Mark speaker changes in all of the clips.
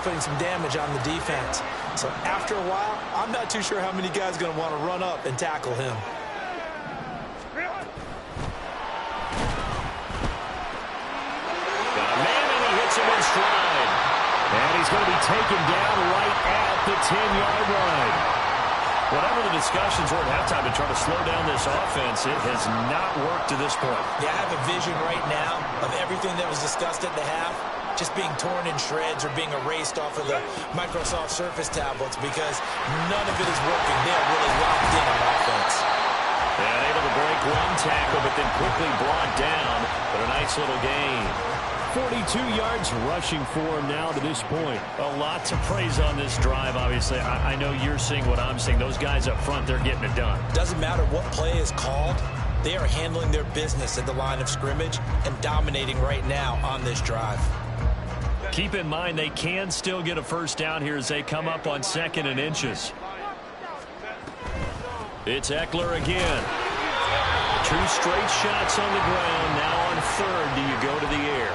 Speaker 1: putting some damage on the defense. So after a while, I'm not too sure how many guys are going to want to run up and tackle him.
Speaker 2: Got a man, and he hits him in stride. And he's going to be taken down right at the 10-yard line. Whatever the discussions were at halftime to try to slow down this offense, it has not worked to this point.
Speaker 1: Yeah, I have a vision right now of everything that was discussed at the half just being torn in shreds or being erased off of the Microsoft Surface tablets because none of it is working. They are really locked in on offense.
Speaker 2: And able to break one tackle, but then quickly brought down. But a nice little gain. 42 yards rushing for him now to this point. A lot to praise on this drive, obviously. I know you're seeing what I'm seeing. Those guys up front, they're getting it done.
Speaker 1: Doesn't matter what play is called. They are handling their business at the line of scrimmage and dominating right now on this drive.
Speaker 2: Keep in mind they can still get a first down here as they come up on 2nd and inches. It's Eckler again. 2 straight shots on the ground. Now on 3rd, do you go to the air?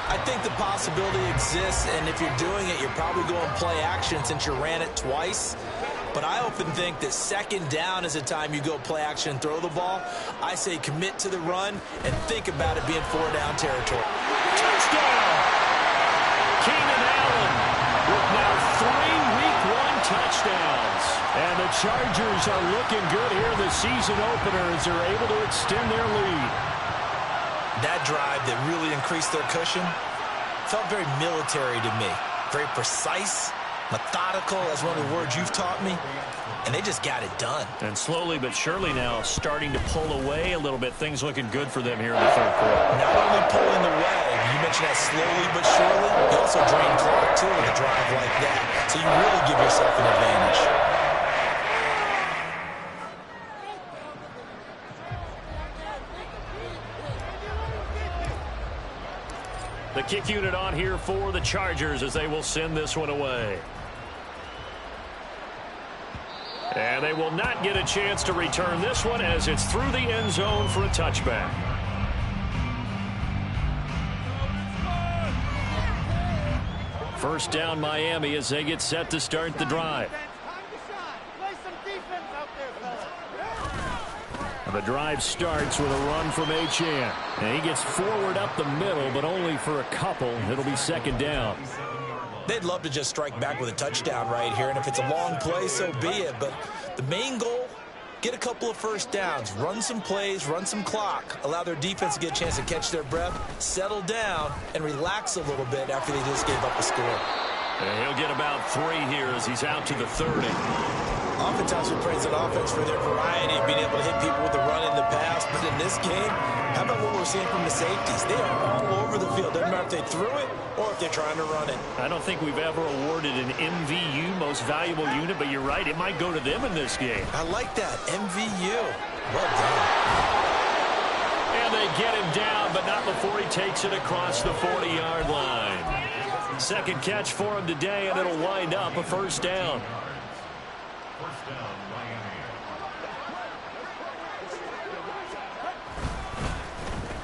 Speaker 1: I think the possibility exists, and if you're doing it, you're probably going play action since you ran it twice. But I often think that 2nd down is the time you go play action and throw the ball. I say commit to the run and think about it being 4-down territory.
Speaker 2: Touchdown! Keenan Allen with now 3 Week 1 touchdowns. And the Chargers are looking good here in the season opener as they're able to extend their lead.
Speaker 1: That drive that really increased their cushion felt very military to me. Very precise, methodical. That's one of the words you've taught me. And they just got it done.
Speaker 2: And slowly but surely now starting to pull away a little bit. Things looking good for them here in the 3rd quarter.
Speaker 1: Not only pulling away, you mentioned that slowly but surely, you also drain clock too with a drive like that. So you really give yourself an advantage.
Speaker 2: The kick unit on here for the Chargers as they will send this one away. And they will not get a chance to return this one as it's through the end zone for a touchback. First down Miami as they get set to start the drive. The drive starts with a run from Achane. And he gets forward up the middle, but only for a couple. It'll be 2nd down.
Speaker 1: They'd love to just strike back with a touchdown right here, and if it's a long play, so be it. But the main goal, get a couple of first downs, run some plays, run some clock, allow their defense to get a chance to catch their breath, settle down, and relax a little bit after they just gave up a score.
Speaker 2: And he'll get about 3 here as he's out to the 30.
Speaker 1: Oftentimes we praise an offense for their variety of being able to hit people with the run in the pass, but in this game, how about what we're seeing from the safeties? They are all over the field. Doesn't matter if they threw it or if they're trying to run it.
Speaker 2: I don't think we've ever awarded an MVU, most valuable unit, but you're right, it might go to them in this game.
Speaker 1: I like that, MVU. Well done.
Speaker 2: And they get him down, but not before he takes it across the 40-yard line. 2nd catch for him today, and it'll wind up a first down.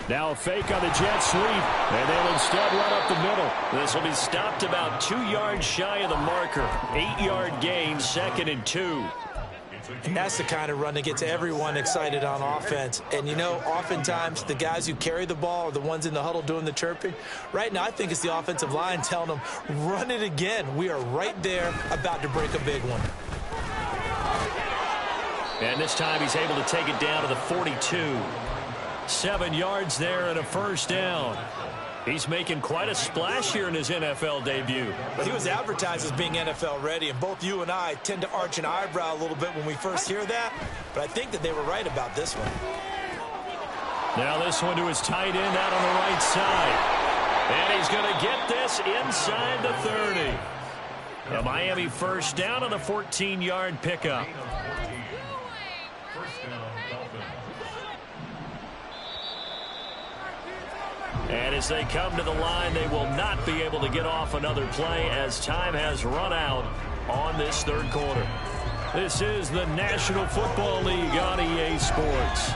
Speaker 2: Now a fake on the jet sweep, and they'll instead run up the middle. This will be stopped about 2 yards shy of the marker. 8-yard gain, 2nd and 2.
Speaker 1: And that's the kind of run that gets everyone excited on offense. And, you know, oftentimes the guys who carry the ball are the ones in the huddle doing the chirping. Right now, I think it's the offensive line telling them, run it again. We are right there about to break a big one.
Speaker 2: And this time he's able to take it down to the 42. 7 yards there and a first down. He's making quite a splash here in his NFL debut.
Speaker 1: But he was advertised as being NFL ready, and both you and I tend to arch an eyebrow a little bit when we first hear that. But I think that they were right about this one.
Speaker 2: Now this one to his tight end out on the right side. And he's going to get this inside the 30. A Miami first down on the 14-yard pickup. And as they come to the line, they will not be able to get off another play as time has run out on this 3rd quarter. This is the National Football League on EA Sports.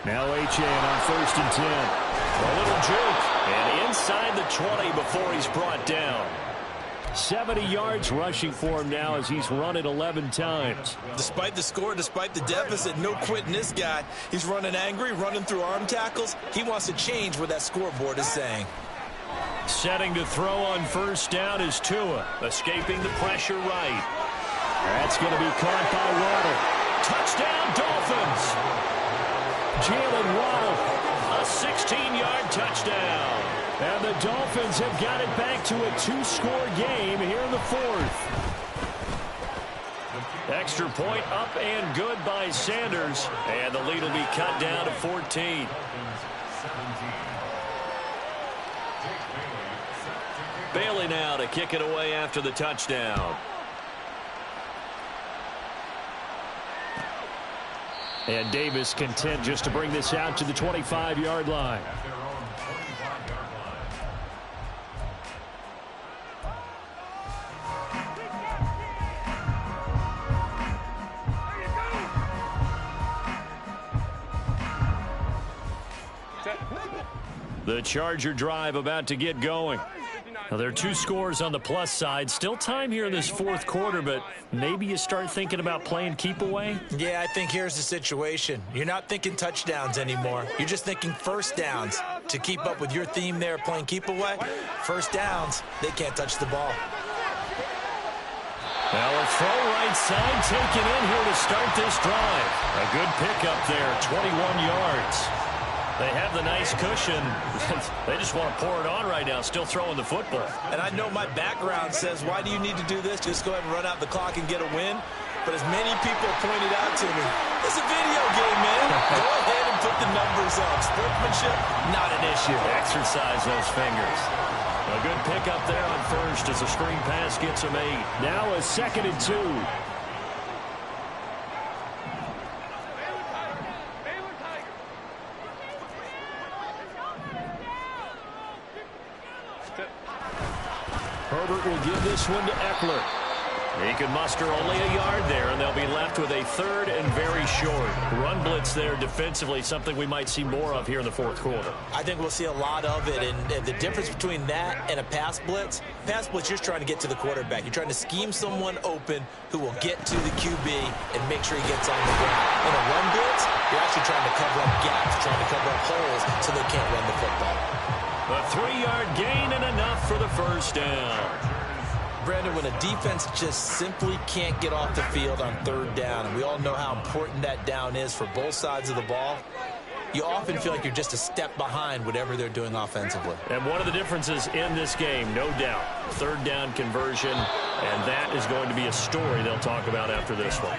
Speaker 2: Now Achane on 1st and 10. A little juke. And inside the 20 before he's brought down. 70 yards rushing for him now as he's run it 11 times.
Speaker 1: Despite the score, despite the deficit, no quitting this guy. He's running angry, running through arm tackles. He wants to change what that scoreboard is saying.
Speaker 2: Setting to throw on 1st down is Tua, escaping the pressure right. That's going to be caught by Waddle. Touchdown, Dolphins! Jalen Waddle, a 16-yard touchdown. And the Dolphins have got it back to a 2-score game here in the 4th. Extra point up and good by Sanders. And the lead will be cut down to 14. Bailey now to kick it away after the touchdown. And Davis content just to bring this out to the 25-yard line. The Charger drive about to get going. Now, there are 2 scores on the plus side. Still time here in this 4th quarter, but maybe you start thinking about playing keep away?
Speaker 1: Yeah, I think here's the situation. You're not thinking touchdowns anymore. You're just thinking 1st downs. To keep up with your theme there, playing keep away, 1st downs, they can't touch the ball.
Speaker 2: Well, a throw right side taken in here to start this drive. A good pickup there, 21 yards. They have the nice cushion. They just want to pour it on right now, still throwing the football.
Speaker 1: And I know my background says, why do you need to do this? Just go ahead and run out the clock and get a win. But as many people pointed out to me, it's a video game, man. Go ahead and put the numbers up. Sportsmanship, not an issue.
Speaker 2: Exercise those fingers. A good pickup there on 1st as the screen pass gets him 8. Now a 2nd and 2. Herbert will give this one to Eckler. He can muster only a yard there, and they'll be left with a 3rd and very short. Run blitz there defensively, something we might see more of here in the 4th quarter.
Speaker 1: I think we'll see a lot of it, and the difference between that and a pass blitz, you're just trying to get to the quarterback. You're trying to scheme someone open who will get to the QB and make sure he gets on the ground. In a run blitz, you're actually trying to cover up gaps, trying to cover up holes so they can't run the football.
Speaker 2: A 3-yard gain and enough for the 1st down.
Speaker 1: Brandon, when a defense just simply can't get off the field on 3rd down, and we all know how important that down is for both sides of the ball, you often feel like you're just a step behind whatever they're doing offensively.
Speaker 2: And one of the differences in this game, no doubt, 3rd down conversion, and that is going to be a story they'll talk about after this one.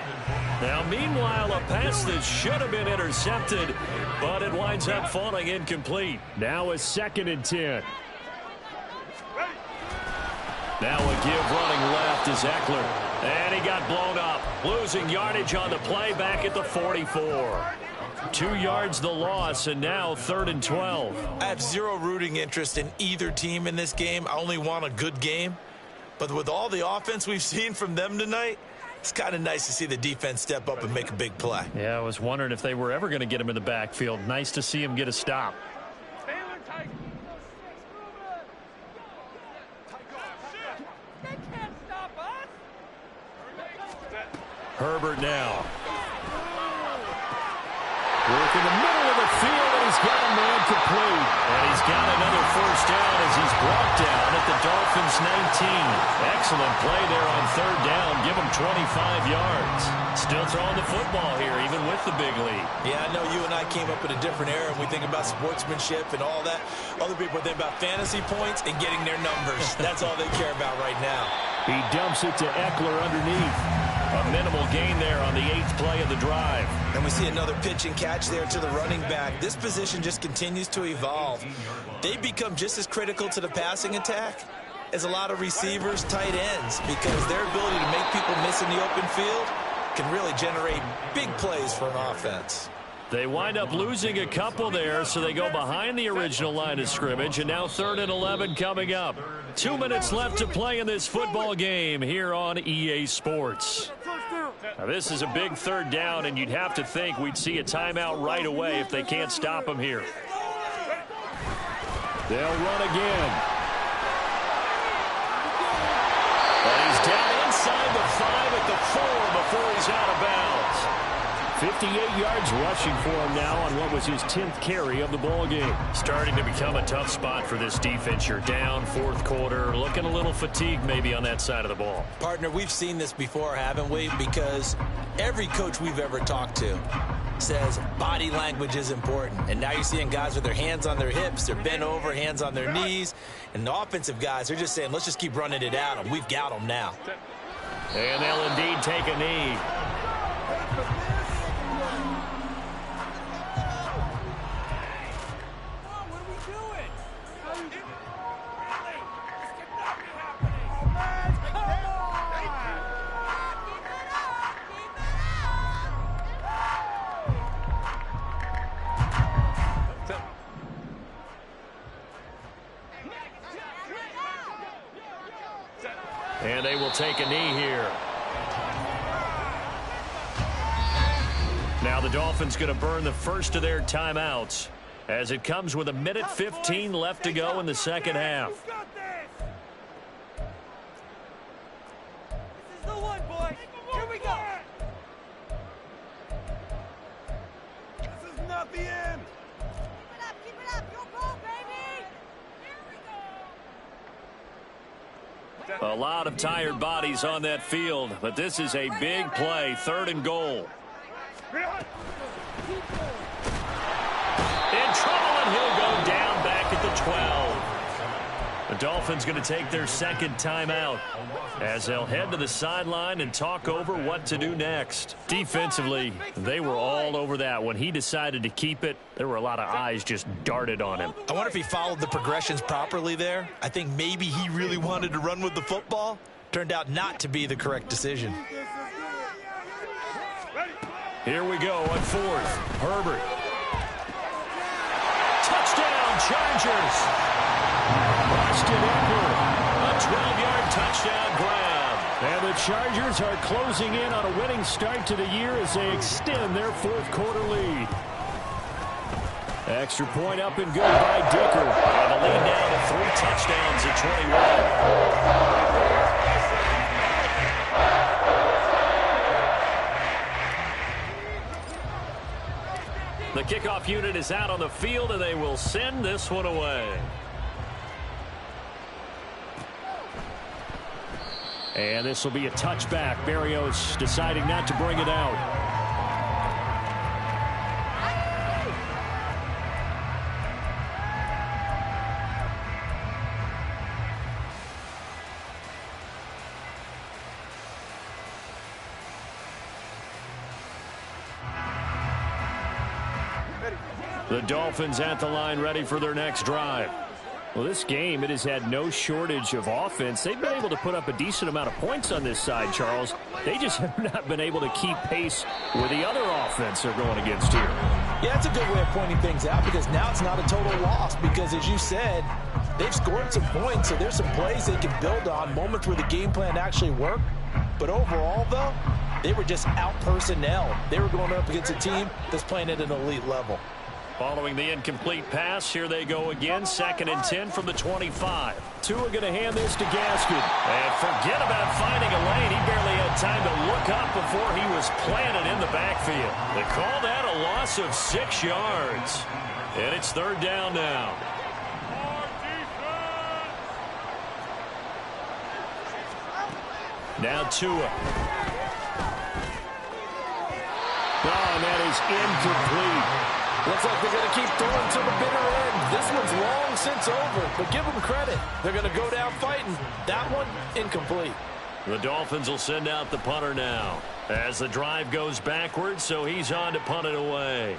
Speaker 2: Now, meanwhile, a pass that should have been intercepted, but it winds up falling incomplete. Now a 2nd and 10. Now a give running left is Eckler. And he got blown up. Losing yardage on the play back at the 44. 2 yards the loss, and now 3rd and 12.
Speaker 1: I have zero rooting interest in either team in this game. I only want a good game. But with all the offense we've seen from them tonight, it's kind of nice to see the defense step up and make a big play.
Speaker 2: Yeah, I was wondering if they were ever going to get him in the backfield. Nice to see him get a stop. Herbert now. Work in the middle of the field, and he's got a man complete. And he's got another 1st down as he's brought down at the Dolphins' 19. Excellent play there on 3rd down. Give him 25 yards. Still throwing the football here, even with the big lead.
Speaker 1: Yeah, I know you and I came up in a different era, and we think about sportsmanship and all that. Other people think about fantasy points and getting their numbers. That's all they care about right now.
Speaker 2: He dumps it to Eckler underneath. A minimal gain there on the 8th play of the drive.
Speaker 1: And we see another pitch and catch there to the running back. This position just continues to evolve. They become just as critical to the passing attack as a lot of receivers, tight ends, because their ability to make people miss in the open field can really generate big plays for an offense.
Speaker 2: They wind up losing a couple there, so they go behind the original line of scrimmage, and now 3rd and 11 coming up. 2 minutes left to play in this football game here on EA Sports. Now, this is a big third down, and you'd have to think we'd see a timeout right away if they can't stop him here. They'll run again. And he's down inside the 5 at the 4 before he's out of bounds. 58 yards rushing for him now on what was his 10th carry of the ball game. Starting to become a tough spot for this defense. You're down fourth quarter, looking a little fatigued maybe on that side of the ball.
Speaker 1: Partner, we've seen this before, haven't we? Because every coach we've ever talked to says body language is important. And now you're seeing guys with their hands on their hips, they're bent over, hands on their knees. And the offensive guys are just saying, let's just keep running it at them. We've got them now.
Speaker 2: And they'll indeed take a knee. And they will take a knee here. Now the Dolphins going to burn the first of their timeouts as it comes with 1:15 left to go in the second half.
Speaker 3: This is the one, boys. Here we go. This is not the end. Keep it up. Your goal, baby. Here we go.
Speaker 2: A lot of tired bodies on that field, but this is a big play, 3rd and goal. In trouble, and he'll go down back at the 12. The Dolphins going to take their second timeout as they'll head to the sideline and talk over what to do next. Defensively, they were all over that. When he decided to keep it, there were a lot of eyes just darted on him.
Speaker 1: I wonder if he followed the progressions properly there. I think maybe he really wanted to run with the football. Turned out not to be the correct decision.
Speaker 2: Here we go on 4th. Herbert. Touchdown, Chargers. Austin Eckler, a 12-yard touchdown grab. And the Chargers are closing in on a winning start to the year as they extend their fourth quarter lead. Extra point up and good by Dicker. And the lead down to 3 touchdowns at 21. The kickoff unit is out on the field, and they will send this one away. And this will be a touchback. Berrios deciding not to bring it out. The Dolphins at the line ready for their next drive. Well, this game, it has had no shortage of offense. They've been able to put up a decent amount of points on this side, Charles. They just have not been able to keep pace with the other offense they're going against here.
Speaker 1: Yeah, that's a good way of pointing things out because now it's not a total loss because, as you said, they've scored some points, so there's some plays they can build on, moments where the game plan actually worked. But overall, though, they were just out-personnel. They were going up against a team that's playing at an elite level.
Speaker 2: Following the incomplete pass, here they go again, 2nd and 10 from the 25. Tua going to hand this to Gaskin. And forget about finding a lane. He barely had time to look up before he was planted in the backfield. They call that a loss of 6 yards. And it's 3rd down now. Now Tua. Oh, and that is incomplete.
Speaker 1: Looks like they're going to keep throwing to the bitter end. This one's long since over, but give them credit. They're going to go down fighting. That one, incomplete.
Speaker 2: The Dolphins will send out the punter now as the drive goes backwards, so he's on to punt it away.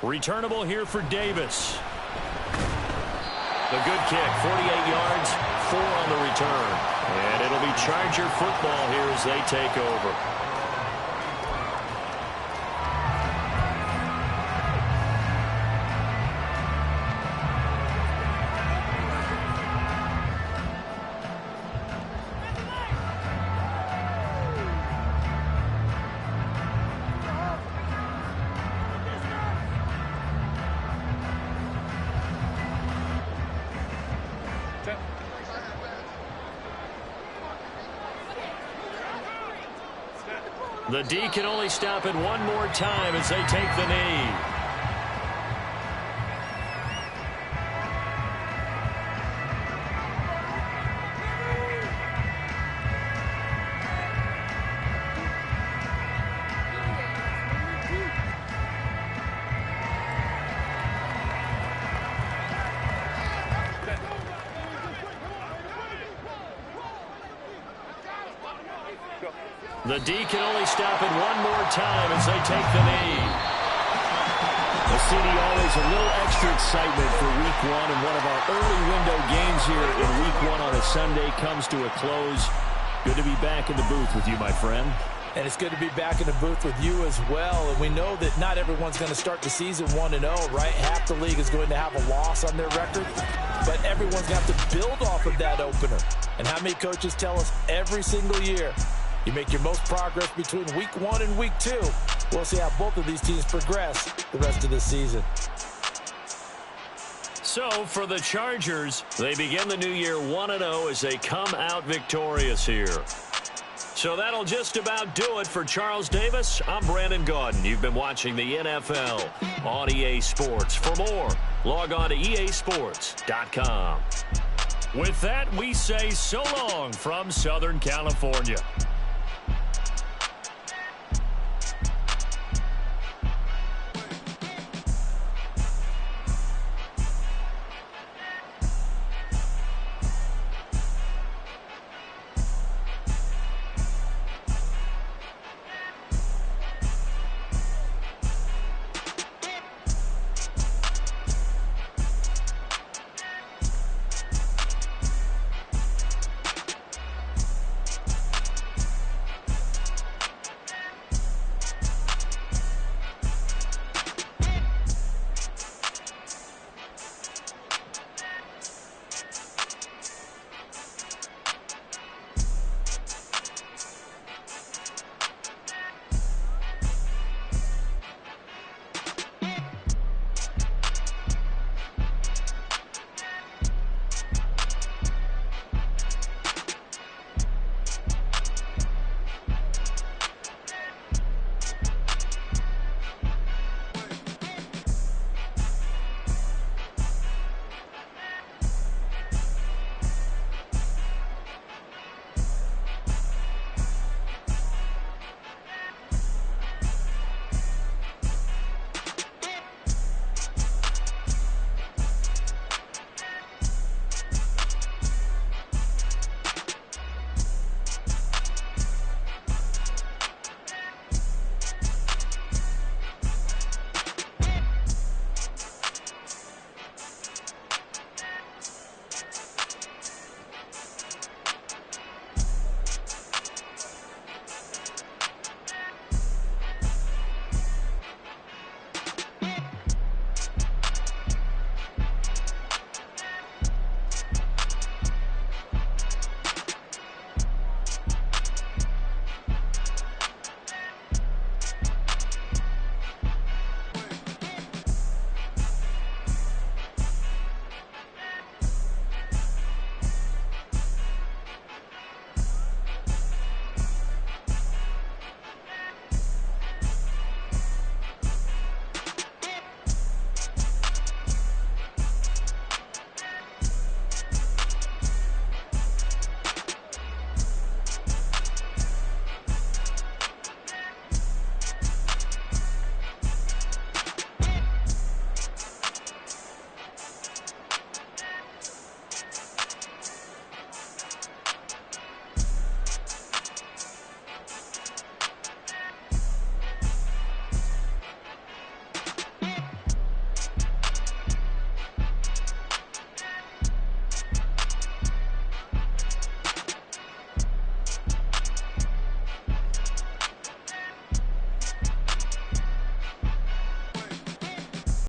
Speaker 2: Returnable here for Davis. The good kick, 48 yards, 4 on the return. And it'll be Charger football here as they take over. The D can only stop it one more time as they take the knee. The D can only stop it one more time as they take the knee. The CD always a little extra excitement for week one, and one of our early window games here in week one on a Sunday comes to a close. Good to be back in the booth with you, my friend.
Speaker 1: And it's good to be back in the booth with you as well. And we know that not everyone's going to start the season 1-0, right? Half the league is going to have a loss on their record. But everyone's going to have to build off of that opener. And how many coaches tell us every single year, you make your most progress between week 1 and week 2. We'll see how both of these teams progress the rest of the season.
Speaker 2: So for the Chargers, they begin the new year 1-0 as they come out victorious here. So that'll just about do it for Charles Davis. I'm Brandon Gaudin. You've been watching the NFL on EA Sports. For more, log on to easports.com. With that, we say so long from Southern California.